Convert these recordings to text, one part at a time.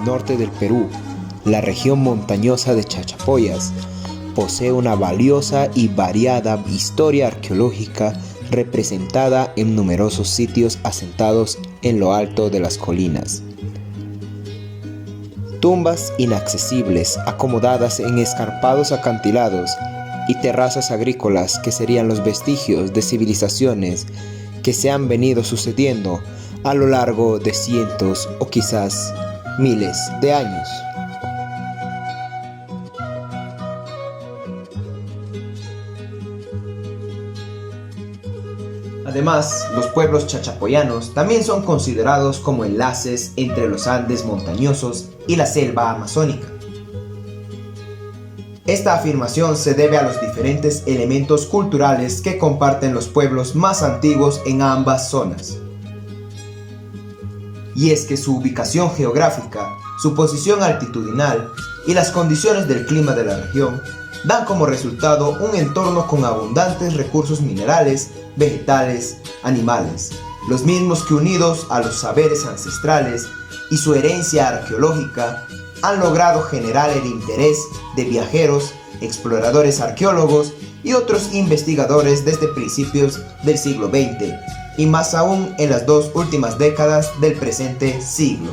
norte del Perú, la región montañosa de Chachapoyas, posee una valiosa y variada historia arqueológica representada en numerosos sitios asentados en lo alto de las colinas. Tumbas inaccesibles acomodadas en escarpados acantilados y terrazas agrícolas que serían los vestigios de civilizaciones que se han venido sucediendo a lo largo de cientos o quizás miles de años. Además, los pueblos chachapoyanos también son considerados como enlaces entre los Andes montañosos y la selva amazónica. Esta afirmación se debe a los diferentes elementos culturales que comparten los pueblos más antiguos en ambas zonas. Y es que su ubicación geográfica, su posición altitudinal y las condiciones del clima de la región dan como resultado un entorno con abundantes recursos minerales, vegetales, animales, los mismos que unidos a los saberes ancestrales y su herencia arqueológica han logrado generar el interés de viajeros, exploradores arqueólogos y otros investigadores desde principios del siglo XX y más aún en las 2 últimas décadas del presente siglo.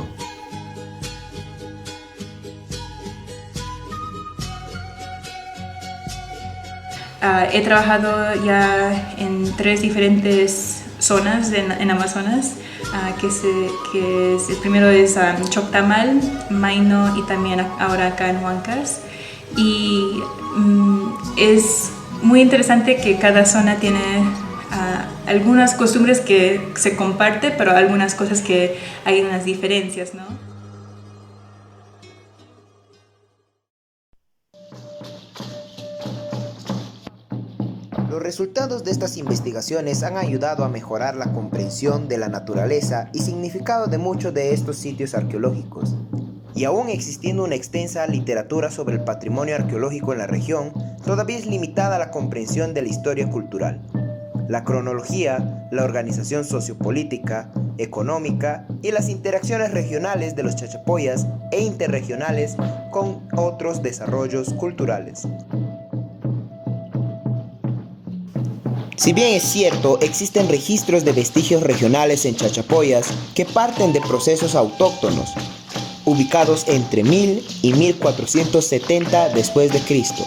He trabajado ya en 3 diferentes zonas en Amazonas, que el primero es Choctamal, Maino y también ahora acá en Huancas. Y es muy interesante que cada zona tiene algunas costumbres que se comparten, pero algunas cosas que hay unas diferencias, ¿no? Los resultados de estas investigaciones han ayudado a mejorar la comprensión de la naturaleza y significado de muchos de estos sitios arqueológicos. Y aún existiendo una extensa literatura sobre el patrimonio arqueológico en la región, todavía es limitada la comprensión de la historia cultural, la cronología, la organización sociopolítica, económica y las interacciones regionales de los chachapoyas e interregionales con otros desarrollos culturales. Si bien es cierto, existen registros de vestigios regionales en Chachapoyas que parten de procesos autóctonos, ubicados entre 1000 y 1470 después de Cristo.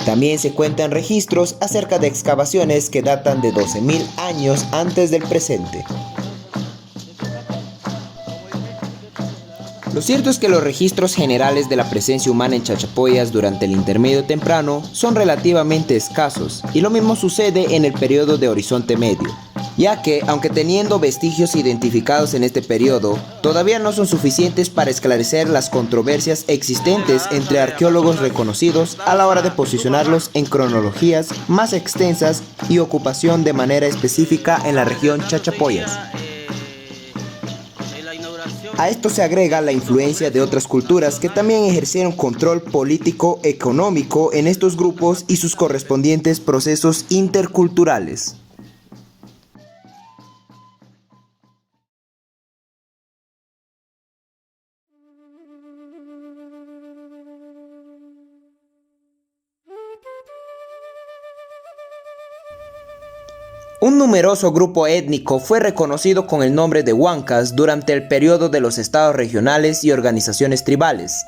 También se cuentan registros acerca de excavaciones que datan de 12.000 años antes del presente. Lo cierto es que los registros generales de la presencia humana en Chachapoyas durante el Intermedio Temprano son relativamente escasos, y lo mismo sucede en el periodo de Horizonte Medio, ya que, aunque teniendo vestigios identificados en este periodo, todavía no son suficientes para esclarecer las controversias existentes entre arqueólogos reconocidos a la hora de posicionarlos en cronologías más extensas y ocupación de manera específica en la región Chachapoyas. A esto se agrega la influencia de otras culturas que también ejercieron control político-económico en estos grupos y sus correspondientes procesos interculturales. Un numeroso grupo étnico fue reconocido con el nombre de Huancas durante el periodo de los estados regionales y organizaciones tribales.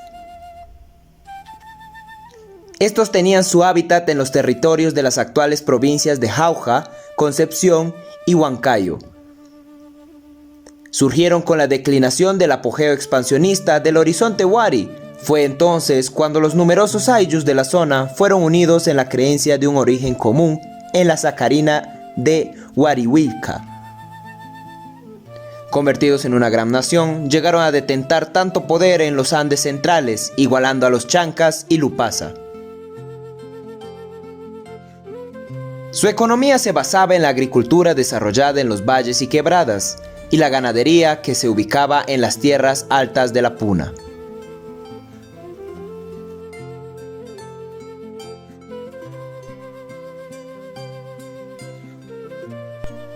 Estos tenían su hábitat en los territorios de las actuales provincias de Jauja, Concepción y Huancayo. Surgieron con la declinación del apogeo expansionista del horizonte Wari. Fue entonces cuando los numerosos ayllus de la zona fueron unidos en la creencia de un origen común en la sacarina de Wariwilca. Convertidos en una gran nación, llegaron a detentar tanto poder en los Andes centrales, igualando a los Chancas y Lupasa. Su economía se basaba en la agricultura desarrollada en los valles y quebradas, y la ganadería que se ubicaba en las tierras altas de la Puna.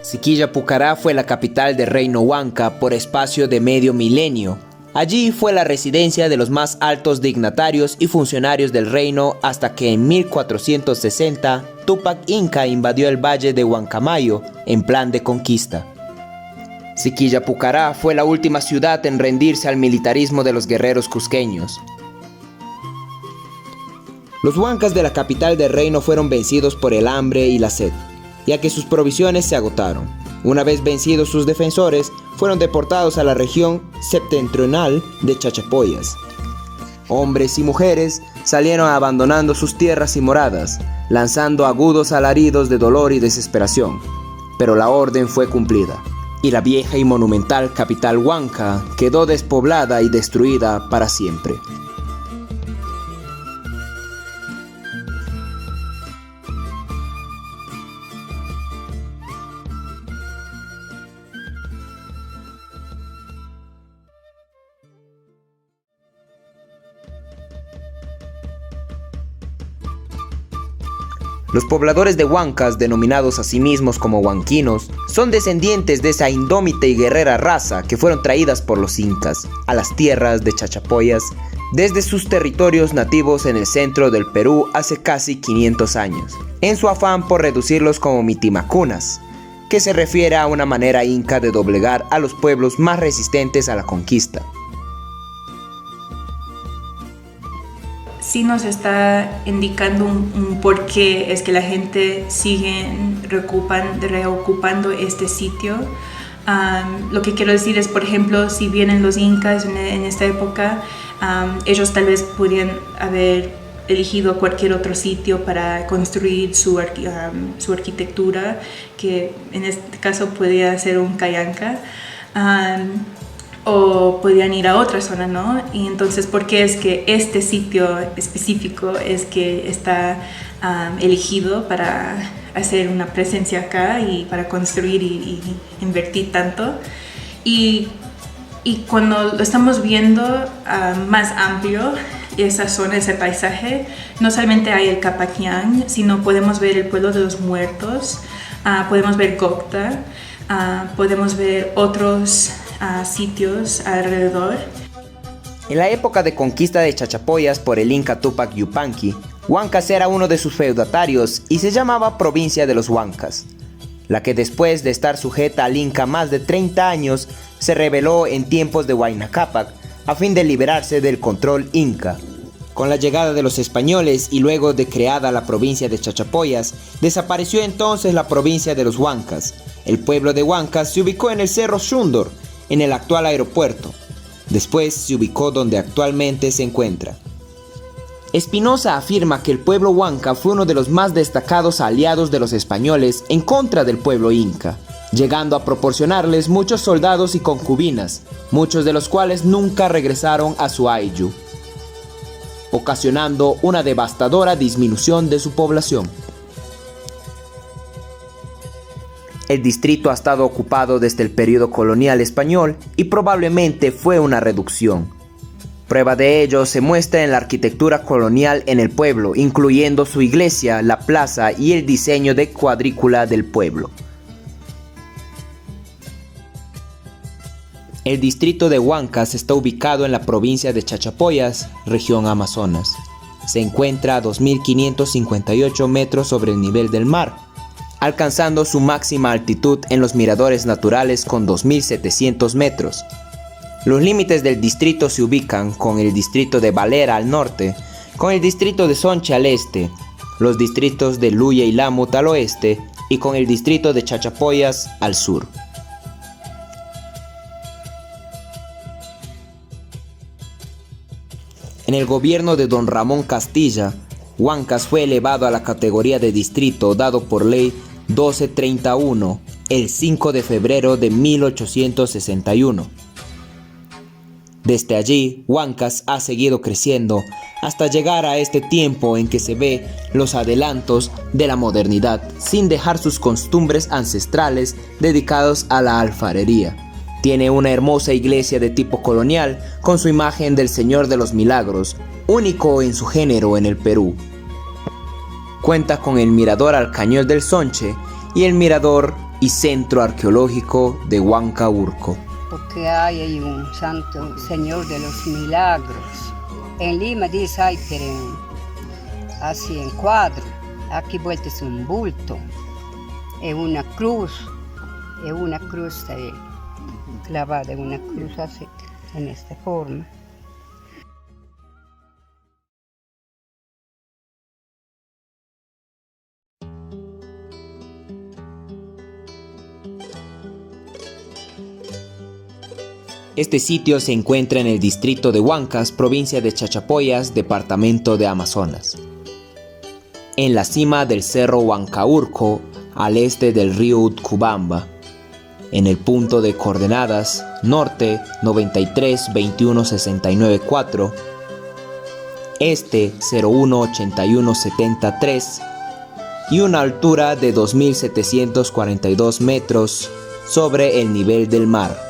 Siquilla Pucará fue la capital del reino Huanca por espacio de medio milenio, Allí fue la residencia de los más altos dignatarios y funcionarios del reino hasta que en 1460 Túpac Inca invadió el valle de Huancamayo en plan de conquista. Siquillapucará fue la última ciudad en rendirse al militarismo de los guerreros cusqueños. Los huancas de la capital del reino fueron vencidos por el hambre y la sed, ya que sus provisiones se agotaron. Una vez vencidos sus defensores, fueron deportados a la región septentrional de Chachapoyas. Hombres y mujeres salieron abandonando sus tierras y moradas, lanzando agudos alaridos de dolor y desesperación. Pero la orden fue cumplida, y la vieja y monumental capital huanca quedó despoblada y destruida para siempre. Los pobladores de Huancas, denominados a sí mismos como huanquinos, son descendientes de esa indómita y guerrera raza que fueron traídas por los incas a las tierras de Chachapoyas desde sus territorios nativos en el centro del Perú hace casi 500 años, en su afán por reducirlos como mitimacunas, que se refiere a una manera inca de doblegar a los pueblos más resistentes a la conquista. Sí nos está indicando un por qué es que la gente sigue reocupando este sitio. Lo que quiero decir es, por ejemplo, si vienen los incas en esta época, ellos tal vez podrían haber elegido cualquier otro sitio para construir su arquitectura, que en este caso podría ser un Cayanca. O podían ir a otra zona, ¿no? Y entonces, ¿por qué es que este sitio específico es que está elegido para hacer una presencia acá y para construir y invertir tanto? Y cuando lo estamos viendo más amplio, esa zona, ese paisaje, no solamente hay el Capaquián, sino podemos ver el pueblo de los muertos, podemos ver Cocta, podemos ver otros sitios alrededor. En la época de conquista de Chachapoyas por el Inca Túpac Yupanqui, Huancas era uno de sus feudatarios y se llamaba Provincia de los Huancas, la que después de estar sujeta al Inca más de 30 años, se rebeló en tiempos de Huayna Cápac a fin de liberarse del control inca. Con la llegada de los españoles y luego de creada la provincia de Chachapoyas, desapareció entonces la provincia de los Huancas. El pueblo de Huancas se ubicó en el Cerro Xúndor, en el actual aeropuerto. Después se ubicó donde actualmente se encuentra. Espinosa afirma que el pueblo huanca fue uno de los más destacados aliados de los españoles en contra del pueblo inca, llegando a proporcionarles muchos soldados y concubinas, muchos de los cuales nunca regresaron a su ayllu, ocasionando una devastadora disminución de su población. El distrito ha estado ocupado desde el periodo colonial español y probablemente fue una reducción. Prueba de ello se muestra en la arquitectura colonial en el pueblo, incluyendo su iglesia, la plaza y el diseño de cuadrícula del pueblo. El distrito de Huancas está ubicado en la provincia de Chachapoyas, región Amazonas. Se encuentra a 2.558 metros sobre el nivel del mar, alcanzando su máxima altitud en los miradores naturales con 2.700 metros. Los límites del distrito se ubican con el distrito de Valera al norte, con el distrito de Sonche al este, los distritos de Luya y Lamut al oeste y con el distrito de Chachapoyas al sur. En el gobierno de don Ramón Castilla, Huancas fue elevado a la categoría de distrito dado por ley 1231 el 5 de febrero de 1861. Desde allí, Huancas ha seguido creciendo hasta llegar a este tiempo en que se ve los adelantos de la modernidad sin dejar sus costumbres ancestrales dedicados a la alfarería. Tiene una hermosa iglesia de tipo colonial con su imagen del Señor de los Milagros, único en su género en el Perú. Cuenta con el mirador al Cañón del Sonche y el mirador y centro arqueológico de Huancaurco. porque hay ahí un santo señor de los milagros. En Lima dice, ay, pero así en cuadro. Aquí vuelta es un bulto, es una cruz clavada, una cruz así, en esta forma. Este sitio se encuentra en el distrito de Huancas, provincia de Chachapoyas, departamento de Amazonas. En la cima del cerro Huancaurco, al este del río Utcubamba, en el punto de coordenadas norte 93 21 69 4, este 01 81 73 y una altura de 2.742 metros sobre el nivel del mar.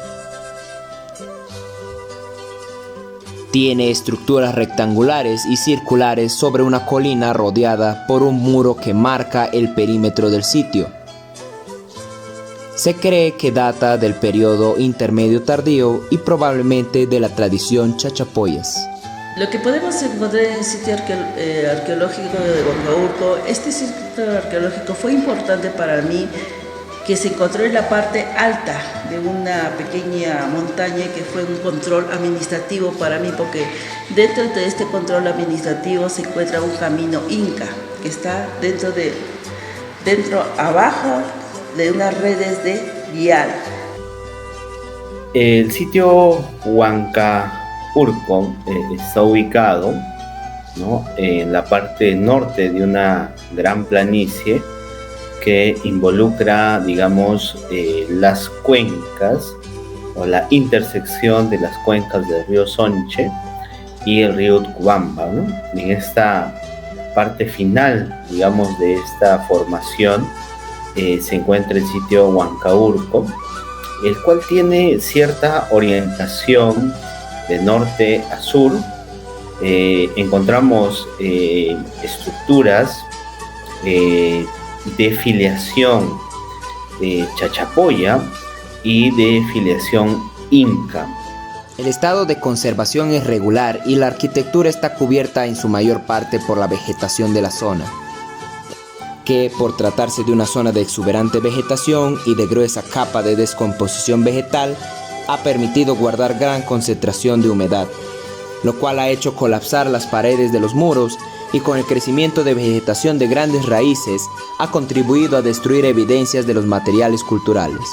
Tiene estructuras rectangulares y circulares sobre una colina rodeada por un muro que marca el perímetro del sitio. Se cree que data del periodo intermedio tardío y probablemente de la tradición Chachapoyas. Lo que podemos encontrar en el sitio arqueológico de Huancaurco, este sitio arqueológico fue importante para mí, que se encontró en la parte alta de una pequeña montaña, que fue un control administrativo para mí, porque dentro de este control administrativo se encuentra un camino inca que está abajo de unas redes de vial. El sitio Huancaurco está ubicado, ¿no?, en la parte norte de una gran planicie que involucra, digamos, las cuencas o la intersección de las cuencas del río Sonche y el río Utcubamba, ¿no? En esta parte final, digamos, de esta formación se encuentra el sitio Huancaurco, el cual tiene cierta orientación de norte a sur. Encontramos estructuras de filiación chachapoya y de filiación inca. El estado de conservación es regular y la arquitectura está cubierta en su mayor parte por la vegetación de la zona, que, por tratarse de una zona de exuberante vegetación y de gruesa capa de descomposición vegetal, ha permitido guardar gran concentración de humedad, lo cual ha hecho colapsar las paredes de los muros, y con el crecimiento de vegetación de grandes raíces ha contribuido a destruir evidencias de los materiales culturales.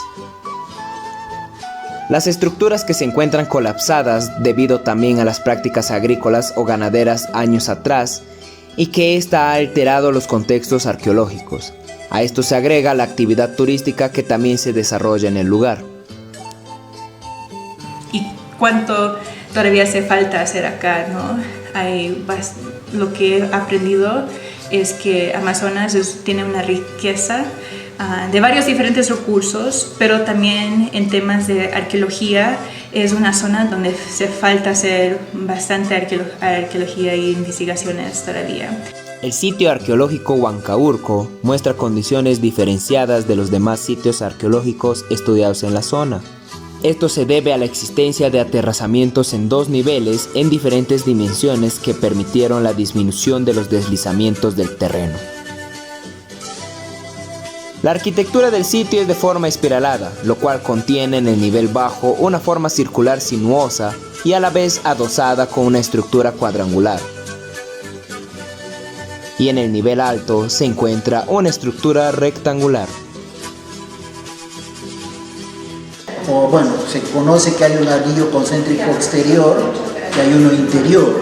Las estructuras que se encuentran colapsadas debido también a las prácticas agrícolas o ganaderas años atrás, y que ésta ha alterado los contextos arqueológicos. A esto se agrega la actividad turística que también se desarrolla en el lugar. ¿Y cuánto todavía hace falta hacer acá, no? Lo que he aprendido es que Amazonas tiene una riqueza de varios diferentes recursos, pero también en temas de arqueología es una zona donde se falta hacer bastante arqueología e investigaciones todavía. El sitio arqueológico Huancaurco muestra condiciones diferenciadas de los demás sitios arqueológicos estudiados en la zona. Esto se debe a la existencia de aterrazamientos en 2 niveles en diferentes dimensiones que permitieron la disminución de los deslizamientos del terreno. La arquitectura del sitio es de forma espiralada, lo cual contiene en el nivel bajo una forma circular sinuosa y a la vez adosada con una estructura cuadrangular. Y en el nivel alto se encuentra una estructura rectangular. O bueno, se conoce que hay un anillo concéntrico exterior y hay uno interior,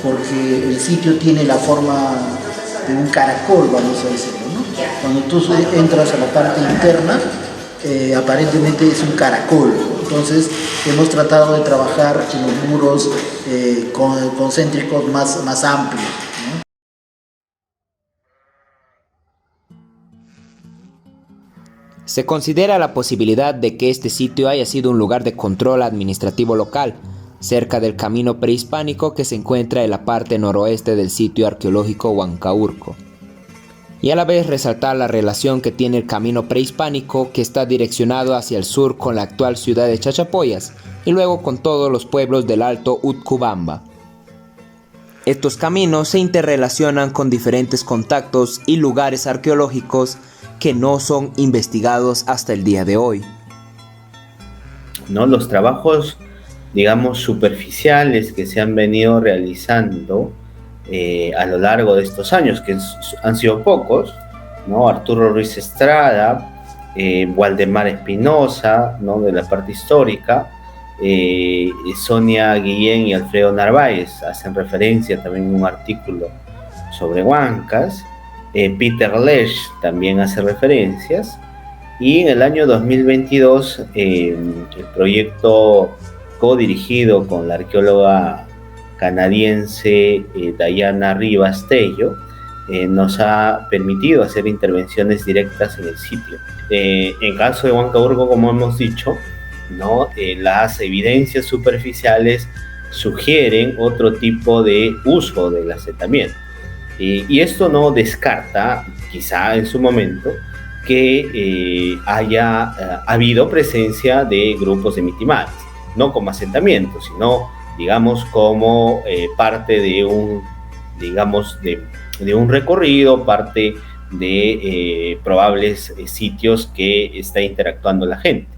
porque el sitio tiene la forma de un caracol, vamos a decirlo, ¿no? Cuando tú entras a la parte interna, aparentemente es un caracol. Entonces hemos tratado de trabajar en los muros concéntricos más amplios, ¿no? Se considera la posibilidad de que este sitio haya sido un lugar de control administrativo local, cerca del camino prehispánico que se encuentra en la parte noroeste del sitio arqueológico Huancaurco. y a la vez resaltar la relación que tiene el camino prehispánico que está direccionado hacia el sur con la actual ciudad de Chachapoyas y luego con todos los pueblos del Alto Utcubamba. Estos caminos se interrelacionan con diferentes contactos y lugares arqueológicos que no son investigados hasta el día de hoy. ¿No? Los trabajos, digamos, superficiales que se han venido realizando a lo largo de estos años, que han sido pocos, ¿no? Arturo Ruiz Estrada, Waldemar Espinosa, ¿no? De la parte histórica, Sonia Guillén y Alfredo Narváez hacen referencia también en un artículo sobre Huancas. Peter Lesch también hace referencias, y en el año 2022 el proyecto codirigido con la arqueóloga canadiense Diana Rivas Tello nos ha permitido hacer intervenciones directas en el sitio. En caso de Huancaurco, como hemos dicho, ¿no? Las evidencias superficiales sugieren otro tipo de uso del asentamiento. Y esto no descarta, quizá en su momento, que haya habido presencia de grupos de mitimales, no como asentamiento, sino, digamos, como parte de un, digamos, de un recorrido, parte de probables sitios que está interactuando la gente.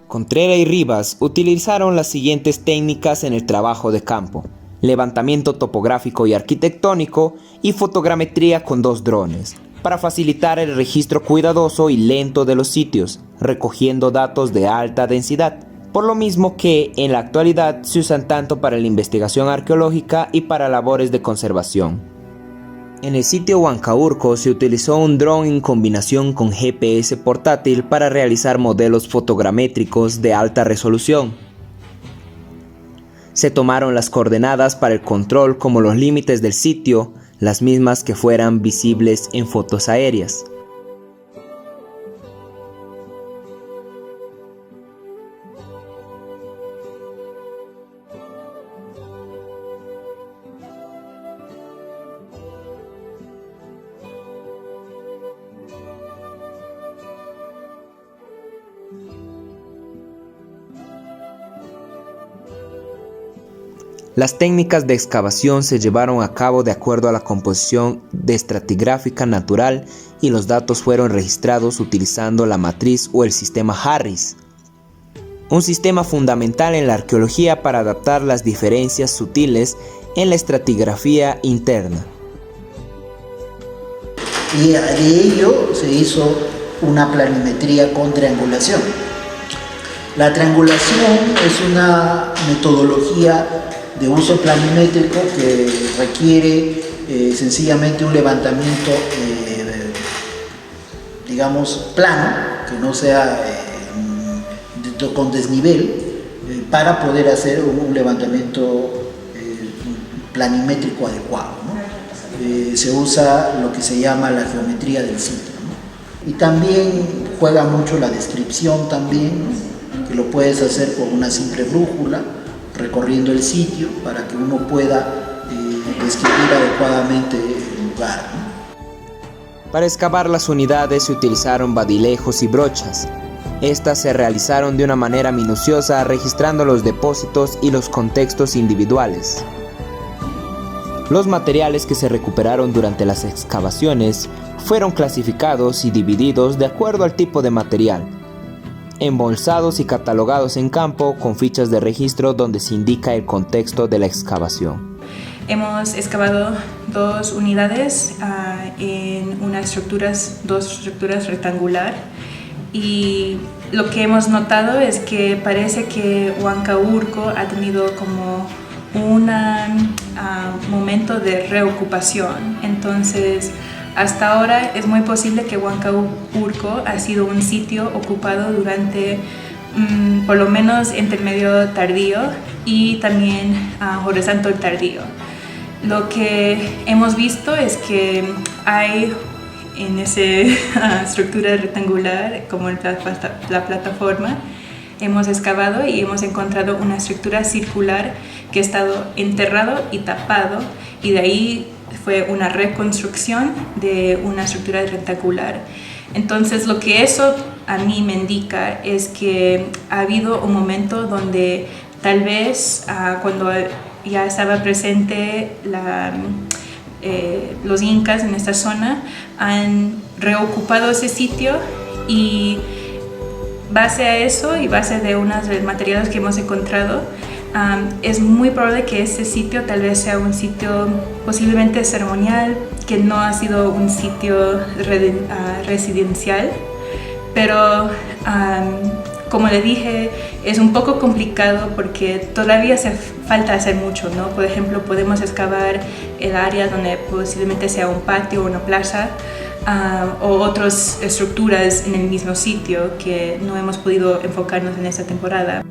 Contreras y Rivas utilizaron las siguientes técnicas en el trabajo de campo: levantamiento topográfico y arquitectónico y fotogrametría con 2 drones, para facilitar el registro cuidadoso y lento de los sitios, recogiendo datos de alta densidad, por lo mismo que en la actualidad se usan tanto para la investigación arqueológica y para labores de conservación. En el sitio Huancaurco se utilizó un dron en combinación con GPS portátil para realizar modelos fotogramétricos de alta resolución. Se tomaron las coordenadas para el control como los límites del sitio, las mismas que fueran visibles en fotos aéreas. Las técnicas de excavación se llevaron a cabo de acuerdo a la composición de estratigráfica natural y los datos fueron registrados utilizando la matriz o el sistema Harris, un sistema fundamental en la arqueología para adaptar las diferencias sutiles en la estratigrafía interna. Y de ello se hizo una planimetría con triangulación. La triangulación es una metodología de uso planimétrico que requiere sencillamente un levantamiento, digamos, plano, que no sea con desnivel, para poder hacer un levantamiento planimétrico adecuado, ¿no? Se usa lo que se llama la geometría del sitio, ¿no? Y también juega mucho la descripción también, ¿no? Que lo puedes hacer con una simple brújula, recorriendo el sitio para que uno pueda describir adecuadamente el lugar, ¿no? Para excavar las unidades se utilizaron badilejos y brochas. Estas se realizaron de una manera minuciosa, registrando los depósitos y los contextos individuales. Los materiales que se recuperaron durante las excavaciones fueron clasificados y divididos de acuerdo al tipo de material, embolsados y catalogados en campo con fichas de registro donde se indica el contexto de la excavación. Hemos excavado 2 unidades en dos estructuras rectangular, y lo que hemos notado es que parece que Huancaurco ha tenido como un momento de reocupación. Entonces, hasta ahora es muy posible que Huancaurco ha sido un sitio ocupado durante por lo menos entre el medio tardío y también horizontal tardío. Lo que hemos visto es que hay en esa estructura rectangular, como la plataforma, hemos excavado y hemos encontrado una estructura circular que ha estado enterrado y tapado, y de ahí fue una reconstrucción de una estructura rectangular. Entonces, lo que eso a mí me indica es que ha habido un momento donde tal vez cuando ya estaba presente los incas en esta zona, han reocupado ese sitio, y base a eso y base de unos materiales que hemos encontrado, es muy probable que ese sitio tal vez sea un sitio posiblemente ceremonial, que no ha sido un sitio residencial, pero como le dije, es un poco complicado porque todavía hace falta hacer mucho, ¿no? Por ejemplo, podemos excavar el área donde posiblemente sea un patio o una plaza, o otras estructuras en el mismo sitio que no hemos podido enfocarnos en esta temporada.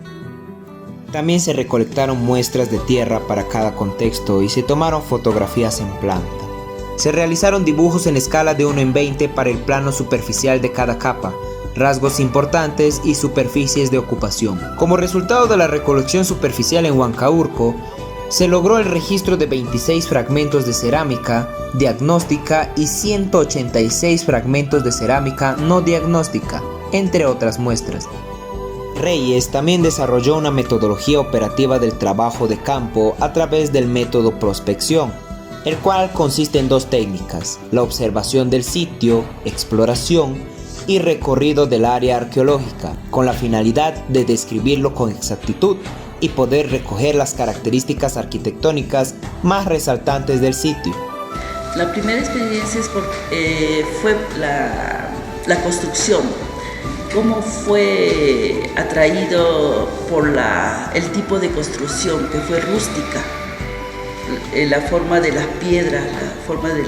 También se recolectaron muestras de tierra para cada contexto y se tomaron fotografías en planta. Se realizaron dibujos en escala de 1:20 para el plano superficial de cada capa, rasgos importantes y superficies de ocupación. Como resultado de la recolección superficial en Huancaurco, se logró el registro de 26 fragmentos de cerámica diagnóstica y 186 fragmentos de cerámica no diagnóstica, entre otras muestras. Reyes también desarrolló una metodología operativa del trabajo de campo a través del método prospección, el cual consiste en dos técnicas: la observación del sitio, exploración, y recorrido del área arqueológica, con la finalidad de describirlo con exactitud y poder recoger las características arquitectónicas más resaltantes del sitio. La primera experiencia fue la construcción. Cómo fue atraído por el tipo de construcción, que fue rústica, la forma de las piedras, la forma de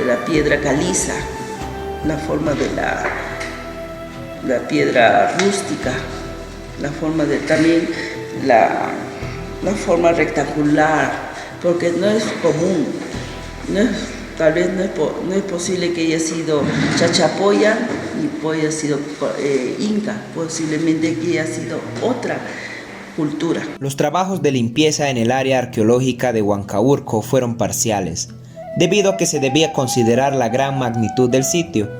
la piedra caliza, la forma de la piedra rústica, la forma de también la forma rectangular, porque no es común, tal vez no es posible que haya sido Chachapoya ni haya sido Inca, posiblemente que haya sido otra cultura. Los trabajos de limpieza en el área arqueológica de Huancaurco fueron parciales, debido a que se debía considerar la gran magnitud del sitio.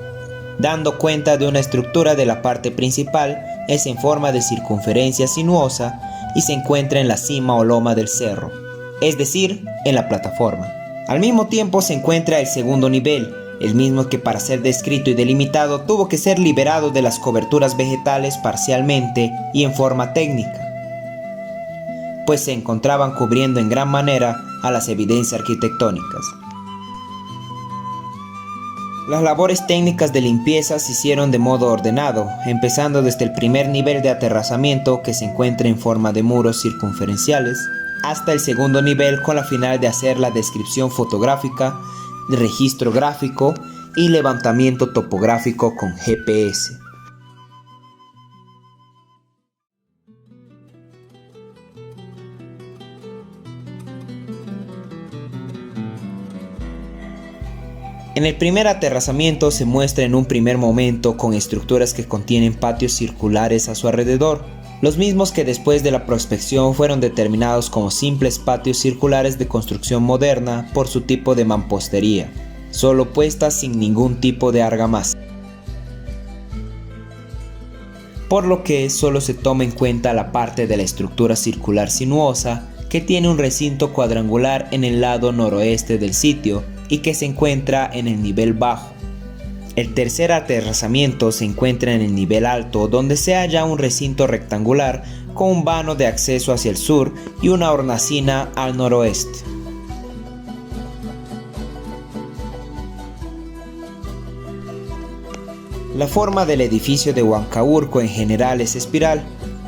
Dando cuenta de una estructura de la parte principal, es en forma de circunferencia sinuosa y se encuentra en la cima o loma del cerro, es decir, en la plataforma. Al mismo tiempo se encuentra el segundo nivel, el mismo que para ser descrito y delimitado tuvo que ser liberado de las coberturas vegetales parcialmente y en forma técnica, pues se encontraban cubriendo en gran manera a las evidencias arquitectónicas. Las labores técnicas de limpieza se hicieron de modo ordenado, empezando desde el primer nivel de aterrazamiento, que se encuentra en forma de muros circunferenciales, hasta el segundo nivel, con la finalidad de hacer la descripción fotográfica, registro gráfico y levantamiento topográfico con GPS. En el primer aterrazamiento se muestra en un primer momento con estructuras que contienen patios circulares a su alrededor, los mismos que después de la prospección fueron determinados como simples patios circulares de construcción moderna por su tipo de mampostería, solo puestas sin ningún tipo de argamasa, por lo que solo se toma en cuenta la parte de la estructura circular sinuosa que tiene un recinto cuadrangular en el lado noroeste del sitio y que se encuentra en el nivel bajo. El tercer aterrazamiento se encuentra en el nivel alto, donde se halla un recinto rectangular con un vano de acceso hacia el sur y una hornacina al noroeste. La forma del edificio de Huancaurco en general es espiral,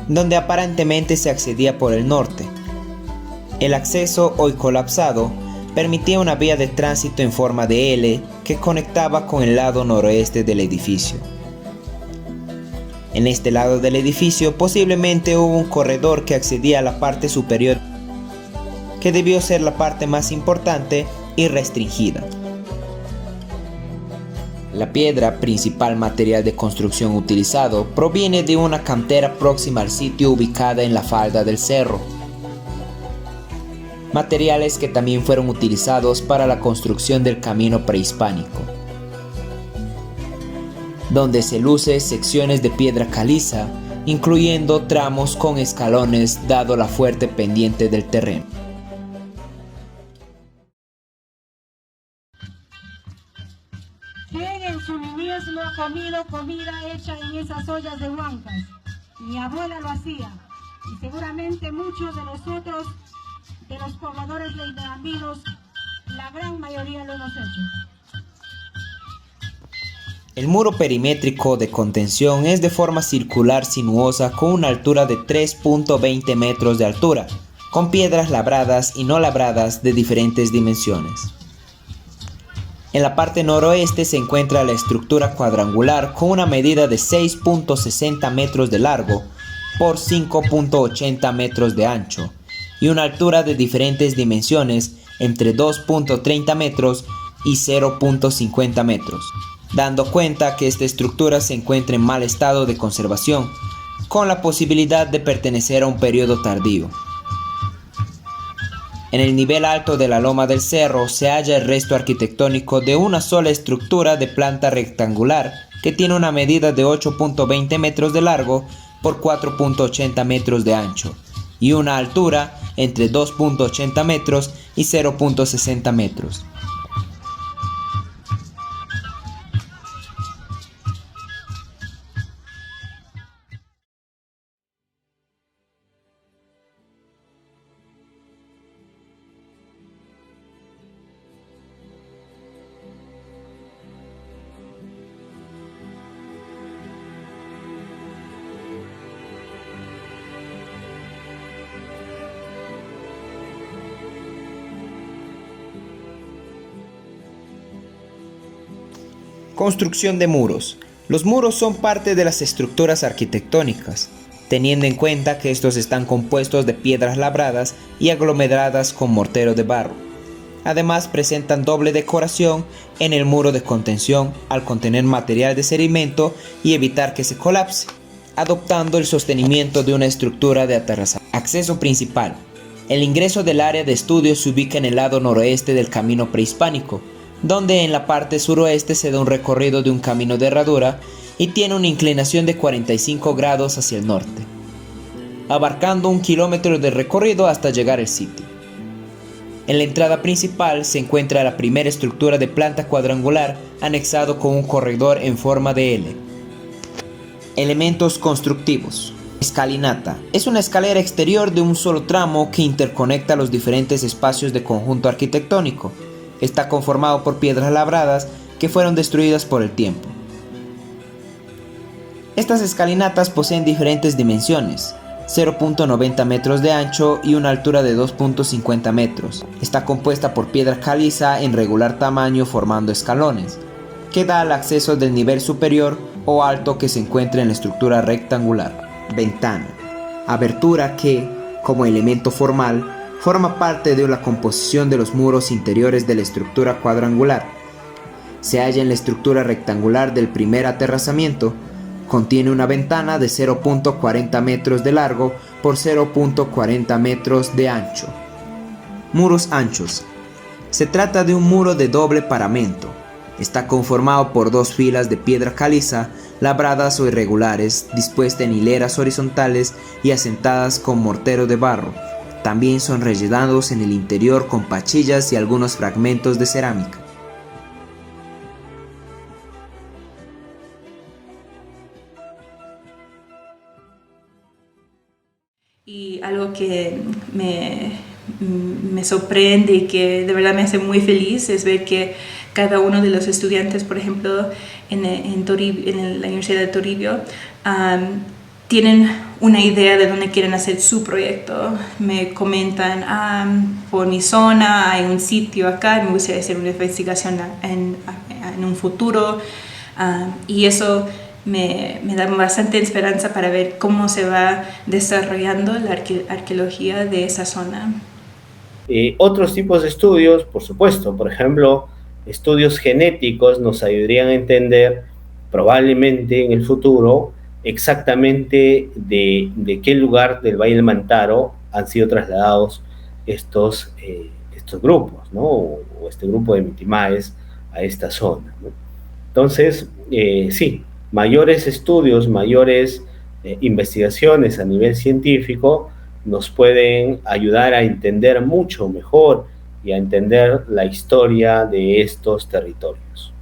donde aparentemente se accedía por el norte. El acceso, hoy colapsado, permitía una vía de tránsito en forma de L que conectaba con el lado noroeste del edificio. En este lado del edificio posiblemente hubo un corredor que accedía a la parte superior. que debió ser la parte más importante y restringida. La piedra, principal material de construcción utilizado, proviene de una cantera próxima al sitio ubicada en la falda del cerro. Materiales que también fueron utilizados para la construcción del camino prehispánico, donde se luce secciones de piedra caliza, incluyendo tramos con escalones dado la fuerte pendiente del terreno. ¿Quién en su niñez no ha comido comida hecha en esas ollas de huancas? Mi abuela lo hacía, y seguramente muchos de nosotros, de los pobladores de Iberaminos, la gran mayoría lo hemos hecho. El muro perimétrico de contención es de forma circular sinuosa con una altura de 3.20 metros de altura, con piedras labradas y no labradas de diferentes dimensiones. En la parte noroeste se encuentra la estructura cuadrangular con una medida de 6.60 metros de largo por 5.80 metros de ancho y una altura de diferentes dimensiones entre 2.30 metros y 0.50 metros, dando cuenta que esta estructura se encuentra en mal estado de conservación, con la posibilidad de pertenecer a un periodo tardío. En el nivel alto de la loma del cerro se halla el resto arquitectónico de una sola estructura de planta rectangular que tiene una medida de 8.20 metros de largo por 4.80 metros de ancho y una altura entre 2.80 metros y 0.60 metros. Construcción de muros. Los muros son parte de las estructuras arquitectónicas, teniendo en cuenta que estos están compuestos de piedras labradas y aglomeradas con mortero de barro. Además, presentan doble decoración en el muro de contención al contener material de sedimento y evitar que se colapse, adoptando el sostenimiento de una estructura de aterrazamiento. Acceso principal. El ingreso del área de estudio se ubica en el lado noroeste del camino prehispánico, donde en la parte suroeste se da un recorrido de un camino de herradura y tiene una inclinación de 45 grados hacia el norte, abarcando 1 kilómetro de recorrido hasta llegar al sitio. En la entrada principal se encuentra la primera estructura de planta cuadrangular anexado con un corredor en forma de L. Elementos constructivos. Escalinata. Es una escalera exterior de un solo tramo que interconecta los diferentes espacios de conjunto arquitectónico. Está conformado por piedras labradas que fueron destruidas por el tiempo. Estas escalinatas poseen diferentes dimensiones, 0.90 metros de ancho y una altura de 2.50 metros. Está compuesta por piedra caliza en regular tamaño formando escalones, que da al acceso del nivel superior o alto que se encuentra en la estructura rectangular. Ventana. Abertura que, como elemento formal, forma parte de la composición de los muros interiores de la estructura cuadrangular. Se halla en la estructura rectangular del primer aterrazamiento. Contiene una ventana de 0.40 metros de largo por 0.40 metros de ancho. Muros anchos. Se trata de un muro de doble paramento. Está conformado por 2 filas de piedra caliza, labradas o irregulares, dispuestas en hileras horizontales y asentadas con mortero de barro. También son rellenados en el interior con pachillas y algunos fragmentos de cerámica. Y algo que me sorprende y que de verdad me hace muy feliz es ver que cada uno de los estudiantes, por ejemplo, en la Universidad de Toribio, tienen una idea de dónde quieren hacer su proyecto. Me comentan, por mi zona hay un sitio acá, me gustaría hacer una investigación en un futuro, y eso me da bastante esperanza para ver cómo se va desarrollando la arqueología de esa zona. Otros tipos de estudios, por supuesto, por ejemplo, estudios genéticos nos ayudarían a entender probablemente en el futuro exactamente de qué lugar del Valle del Mantaro han sido trasladados estos grupos, ¿no? O este grupo de Mitimaes a esta zona, ¿no? Entonces, sí, mayores estudios, mayores investigaciones a nivel científico nos pueden ayudar a entender mucho mejor y a entender la historia de estos territorios.